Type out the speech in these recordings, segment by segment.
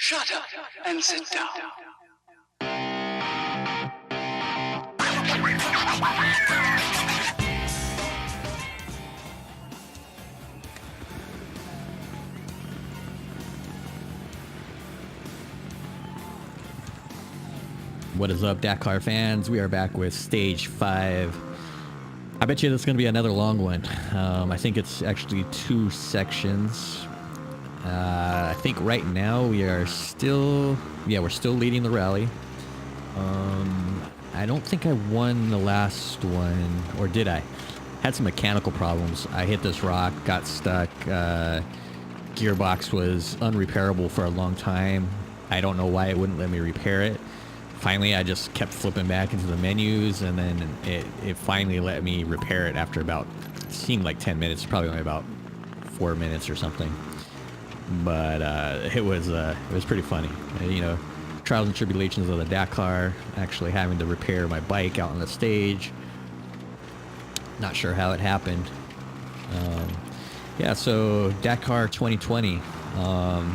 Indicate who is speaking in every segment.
Speaker 1: Shut up and sit down.
Speaker 2: What is up, Dakar fans? We are back with Stage 5. I bet you this is going to be another long one. I think it's actually 2 sections. I think right now we're still leading the rally. I don't think I won the last one, or did I? Had some mechanical problems. I hit this rock, got stuck. Gearbox was unrepairable for a long time. I don't know why it wouldn't let me repair it. Finally, I just kept flipping back into the menus, and then it finally let me repair it after about, it seemed like 10 minutes, probably only about 4 minutes or something. But it was pretty funny. You know, trials and tribulations of the Dakar, actually having to repair my bike out on the stage. Not sure how it happened. Yeah, so Dakar 2020.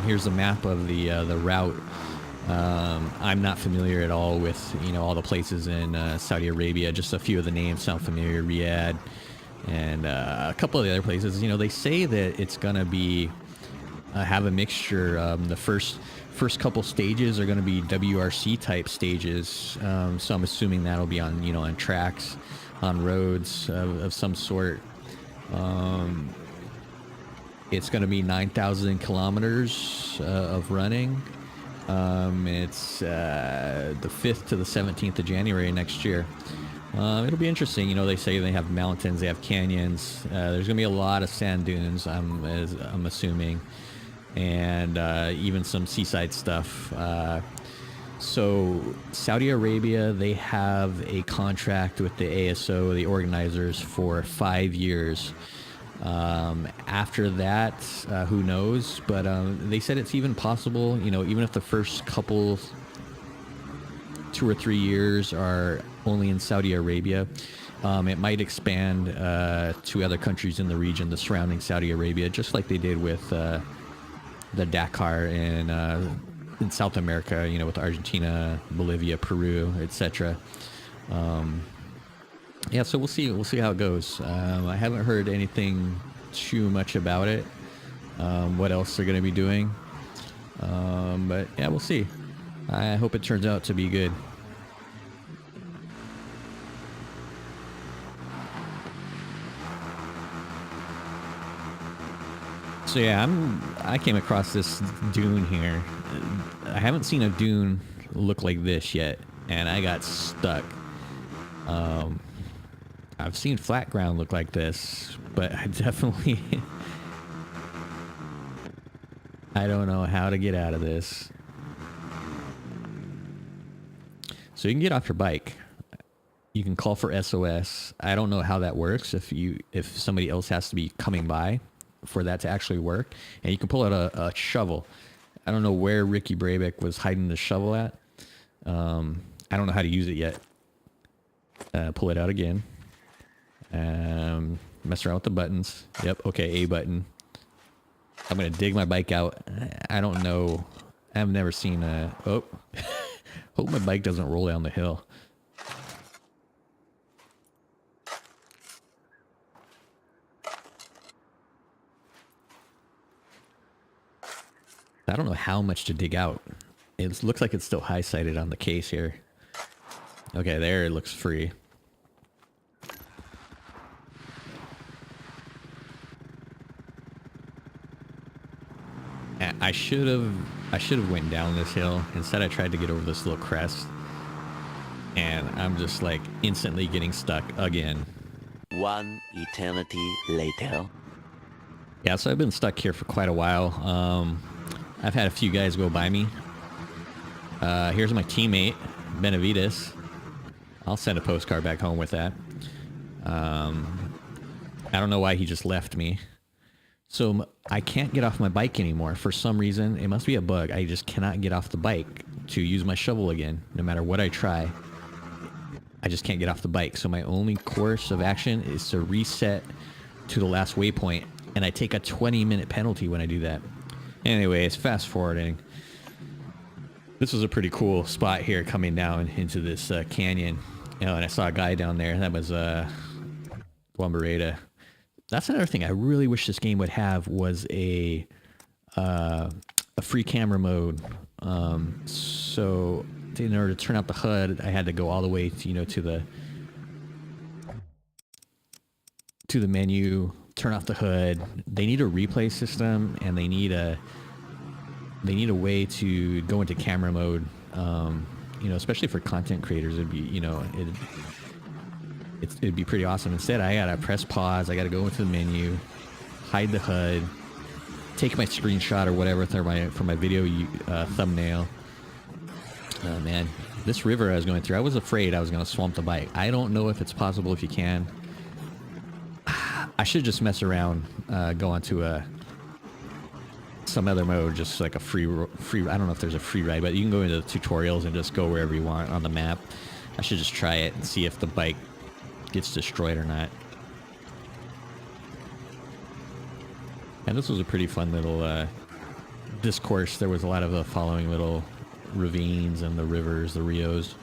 Speaker 2: Here's a map of the route. I'm not familiar at all with, you know, all the places in Saudi Arabia. Just a few of the names sound familiar. Riyadh and a couple of the other places. You know, they say that it's gonna be have a mixture. The first couple stages are going to be WRC type stages. So I'm assuming that'll be on, you know, on tracks, on roads of some sort. It's going to be 9,000 kilometers of running. It's the 5th to the 17th of January next year. It'll be interesting. You know, they say they have mountains, they have canyons. There's going to be a lot of sand dunes, I'm assuming. And even some seaside stuff. So Saudi Arabia, they have a contract with the ASO, the organizers, for 5 years. After that, who knows? But they said it's even possible, you know, even if the first couple 2 or 3 years are only in Saudi Arabia, it might expand to other countries in the region, the surrounding Saudi Arabia, just like they did with the Dakar in South America, you know, with Argentina, Bolivia, Peru, etc. Yeah, so we'll see how it goes. I haven't heard anything too much about it. What else they're going to be doing? But yeah, we'll see. I hope it turns out to be good. So yeah, I came across this dune here. I haven't seen a dune look like this yet, and I got stuck. I've seen flat ground look like this, but I definitely I don't know how to get out of this. So you can get off your bike. You can call for SOS. I don't know how that works if somebody else has to be coming by for that to actually work. And you can pull out a shovel. I don't know where Ricky Brabec was hiding the shovel at. I don't know how to use it yet. Pull it out again. Mess around with the buttons. Yep, okay, A button. I'm gonna dig my bike out. I don't know. I've never seen a... Oh. Hope my bike doesn't roll down the hill. I don't know how much to dig out. It looks like it's still high-sided on the case here. Okay, there it looks free. I should have went down this hill. Instead, I tried to get over this little crest, and I'm just like instantly getting stuck again.
Speaker 3: One eternity later.
Speaker 2: Yeah, so I've been stuck here for quite a while. I've had a few guys go by me. Here's my teammate, Benavides. I'll send a postcard back home with that. I don't know why he just left me. So I can't get off my bike anymore. For some reason, it must be a bug. I just cannot get off the bike to use my shovel again. No matter what I try, I just can't get off the bike. So my only course of action is to reset to the last waypoint. And I take a 20-minute penalty when I do that. Anyways, fast forwarding. This was a pretty cool spot here coming down into this canyon. You know, and I saw a guy down there. That was Wambareda. That's another thing I really wish this game would have was a free camera mode. So in order to turn out the HUD, I had to go all the way to, you know, to the menu, turn off the HUD. They need a replay system, and they need a way to go into camera mode. You know, especially for content creators, it'd be, you know, it'd be pretty awesome. Instead, I gotta press pause. I gotta go into the menu, hide the HUD, take my screenshot or whatever for my video thumbnail. Oh man, this river I was going through, I was afraid I was gonna swamp the bike. I don't know if it's possible if you can. I should just mess around, go onto some other mode, just like a free. I don't know if there's a free ride, but you can go into the tutorials and just go wherever you want on the map. I should just try it and see if the bike gets destroyed or not. And this was a pretty fun little this course. There was a lot of the following little ravines and the rivers, the rios.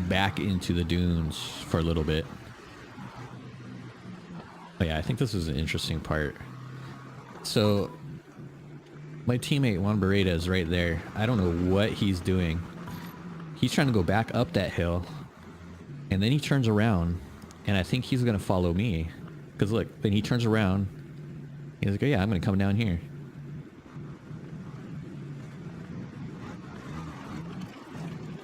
Speaker 2: Back into the dunes for a little bit. Oh yeah, I think this is an interesting part. So my teammate Juan Beretta is right there. I don't know what he's doing. He's trying to go back up that hill, and then he turns around, and I think he's gonna follow me. Because look, then he turns around. He's like, oh yeah, I'm gonna come down here.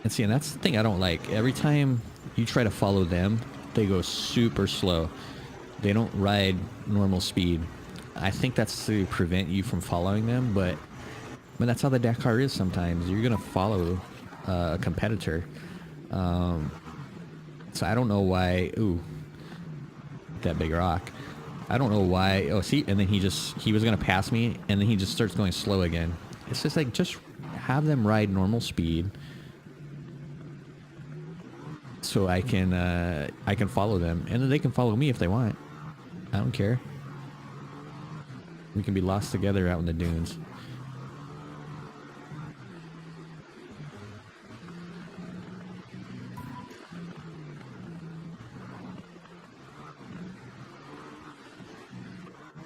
Speaker 2: And see, and that's the thing I don't like. Every time you try to follow them, they go super slow. They don't ride normal speed. I think that's to prevent you from following them, but I mean, that's how the Dakar is sometimes. You're going to follow a competitor. So I don't know why... Ooh, that big rock. I don't know why... Oh, see? And then he was going to pass me, and then he just starts going slow again. It's just like, just have them ride normal speed, so I can follow them, and then they can follow me if they want. I don't care. We can be lost together out in the dunes.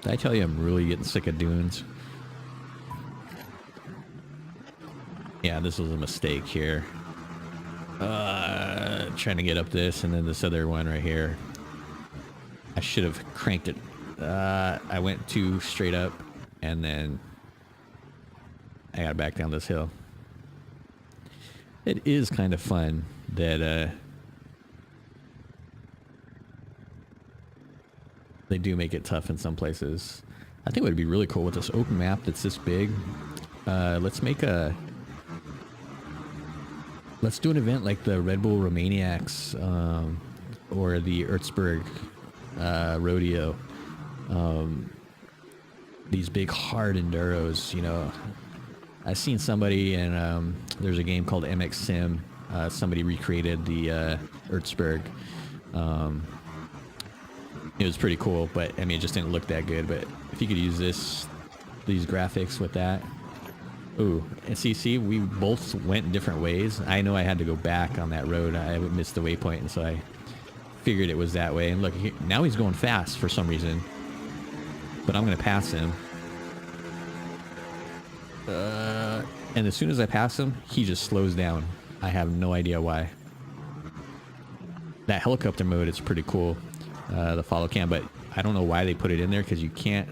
Speaker 2: Did I tell you I'm really getting sick of dunes? Yeah, this was a mistake here. Trying to get up this, and then this other one right here. I should have cranked it. I went too straight up, and then I got back down this hill. It is kind of fun that they do make it tough in some places. I think it would be really cool with this open map that's this big. Let's do an event like the Red Bull Romaniacs or the Erzberg rodeo. These big hard enduros, you know. I've seen somebody, and there's a game called MX Sim. Somebody recreated the Erzberg. It was pretty cool, but I mean, it just didn't look that good. But if you could use these graphics with that. Ooh, and see, we both went different ways. I know I had to go back on that road. I missed the waypoint, and so I figured it was that way. And look, now he's going fast for some reason. But I'm going to pass him. And as soon as I pass him, he just slows down. I have no idea why. That helicopter mode is pretty cool, the follow cam, but I don't know why they put it in there, because you can't...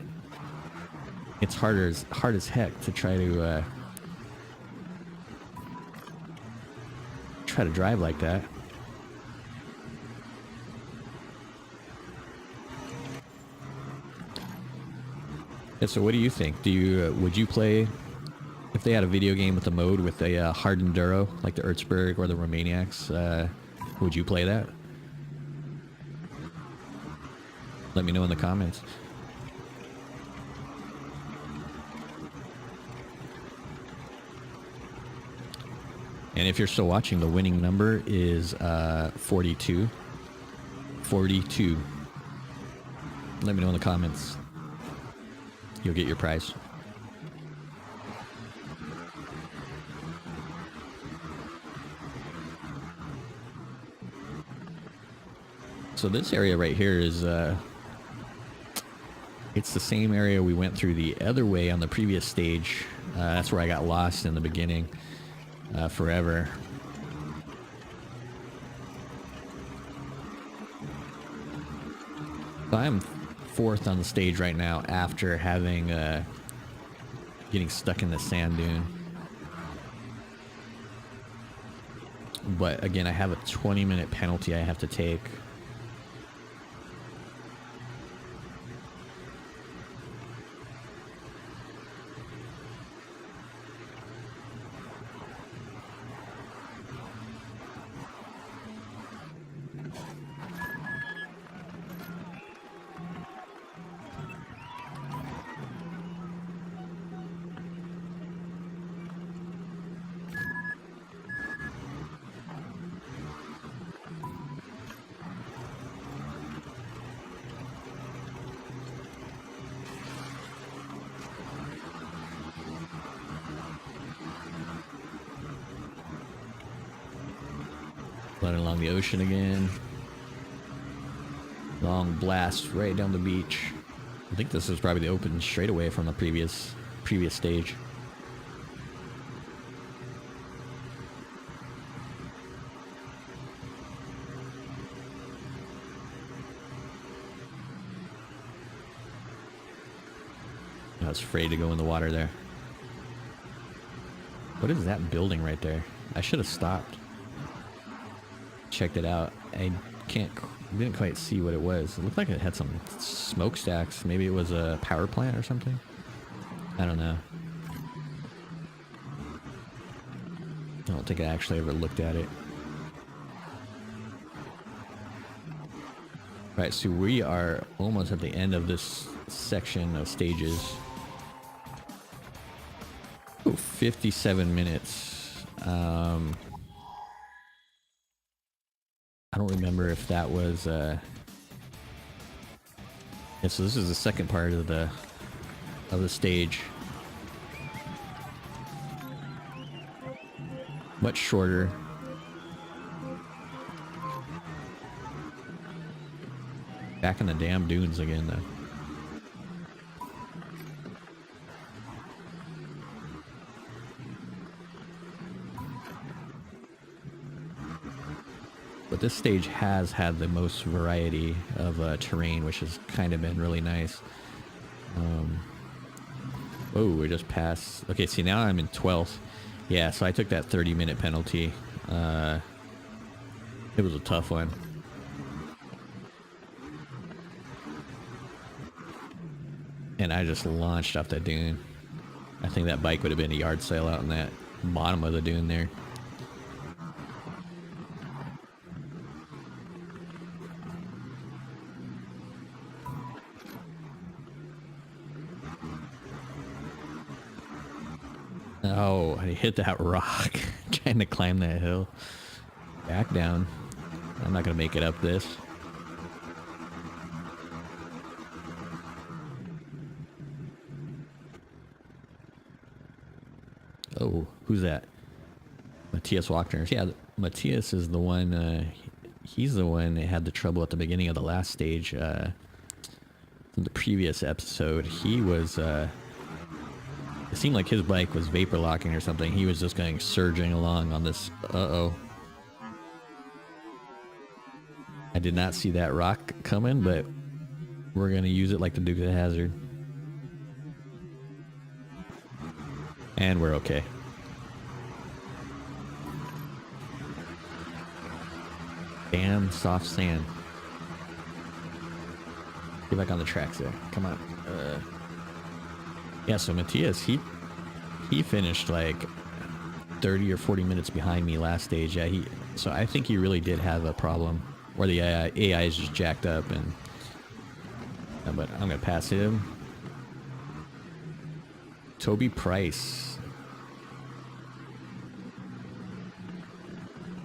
Speaker 2: It's hard as heck to try to drive like that. Yeah, so what do you think? Would you play if they had a video game with a mode with a hard enduro like the Erzberg or the Romaniacs? Would you play that? Let me know in the comments. And if you're still watching, the winning number is 42. 42. Let me know in the comments. You'll get your prize. So this area right here is, it's the same area we went through the other way on the previous stage. That's where I got lost in the beginning, forever. So I'm fourth on the stage right now after having, getting stuck in the sand dune. But again, I have a 20-minute penalty I have to take. Running along the ocean again. Long blast right down the beach. I think this is probably the open straightaway from the previous stage. I was afraid to go in the water there. What is that building right there? I should have stopped. Checked it out. I didn't quite see what it was. It looked like it had some smokestacks. Maybe it was a power plant or something. I don't know. I don't think I actually ever looked at it. Alright, so we are almost at the end of this section of stages. Oh, 57 minutes. I don't remember if that was, yeah, so this is the second part of the stage. Much shorter. Back in the damn dunes again, though. But this stage has had the most variety of terrain, which has kind of been really nice. Oh, we're just past. Okay, see, now I'm in 12th. Yeah, so I took that 30-minute penalty. It was a tough one. And I just launched off that dune. I think that bike would have been a yard sale out in that bottom of the dune there. Oh, I hit that rock trying to climb that hill. Back down. I'm not going to make it up this. Oh, who's that? Matthias Wagner. Yeah, Matthias is the one, he's the one that had the trouble at the beginning of the last stage. From the previous episode, he was, it seemed like his bike was vapor locking or something. He was just going surging along on this. Uh-oh. I did not see that rock coming, but we're going to use it like the Duke of Hazzard. And we're okay. Damn soft sand. Get back on the tracks there. Come on. Yeah, so Matthias, he finished like 30 or 40 minutes behind me last stage. Yeah, he So I think he really did have a problem, or the AI is just jacked up. And but I'm gonna pass him. Toby Price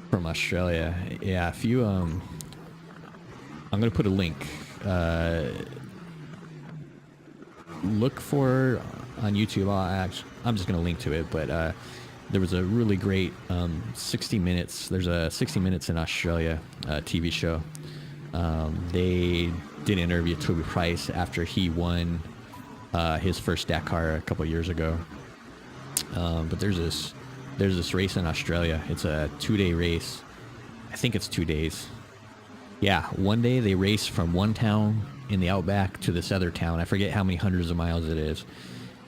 Speaker 2: from Australia. Yeah, if you I'm gonna put a link. Look for on YouTube. I'm just gonna link to it, but there was a really great 60 Minutes. There's a 60 Minutes in Australia TV show. They did interview Toby Price after he won his first Dakar a couple of years ago. But there's this race in Australia. It's a 2-day race. I think it's 2 days. Yeah, one day they race from one town in the outback to this other town. I forget how many hundreds of miles it is.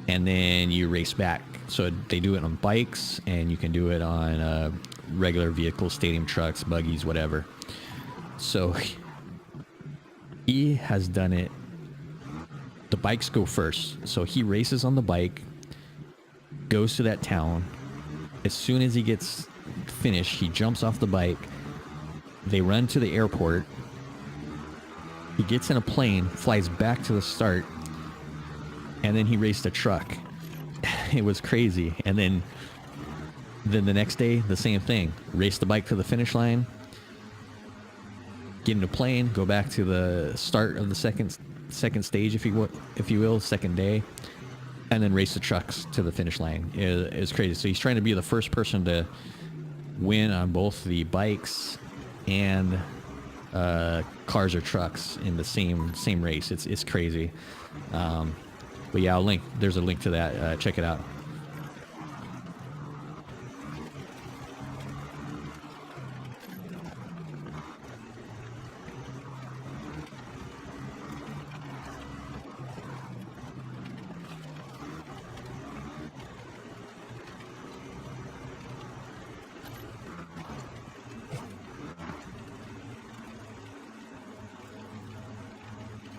Speaker 2: And then you race back. So they do it on bikes, and you can do it on regular vehicles, stadium trucks, buggies, whatever. So he has done it. The bikes go first. So he races on the bike, goes to that town. As soon as he gets finished, he jumps off the bike. They run to the airport. He gets in a plane, flies back to the start, and then he raced a truck. It was crazy. And then the next day, the same thing. Race the bike to the finish line, get in a plane, go back to the start of the second stage, if you will, second day, and then race the trucks to the finish line. It's crazy. So he's trying to be the first person to win on both the bikes and cars or trucks in the same race. It's crazy. But yeah, there's a link to that. Check it out.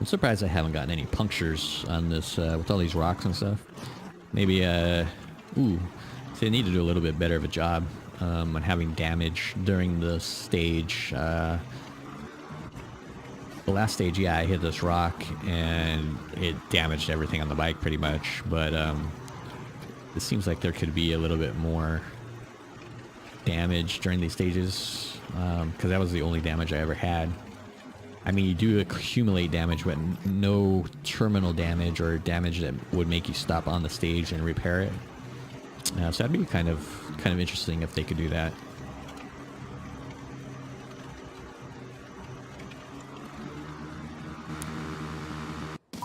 Speaker 2: I'm surprised I haven't gotten any punctures on this with all these rocks and stuff. Maybe, see, I need to do a little bit better of a job on having damage during the stage. The last stage, yeah, I hit this rock and it damaged everything on the bike pretty much. But it seems like there could be a little bit more damage during these stages, because that was the only damage I ever had. I mean, you do accumulate damage, but no terminal damage or damage that would make you stop on the stage and repair it. So that'd be kind of interesting if they could do that.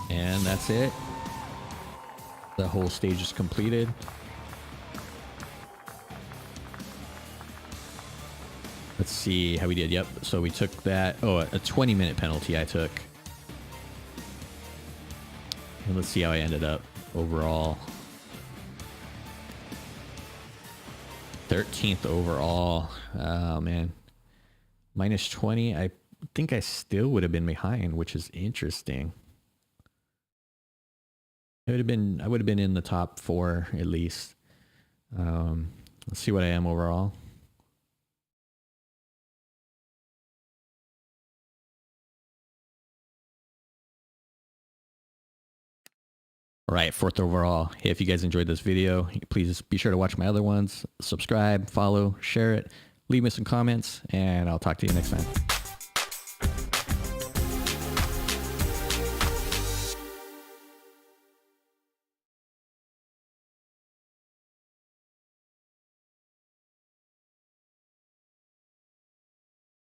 Speaker 2: And that's it. The whole stage is completed. Let's see how we did. Yep. So we took that. Oh, a 20-minute penalty I took. And let's see how I ended up overall. 13th overall. Oh, man. Minus 20. I think I still would have been behind, which is interesting. I would have been in the top 4 at least. Let's see what I am overall. All right, 4th overall. Hey, if you guys enjoyed this video, please be sure to watch my other ones. Subscribe, follow, share it, leave me some comments, and I'll talk to you next time.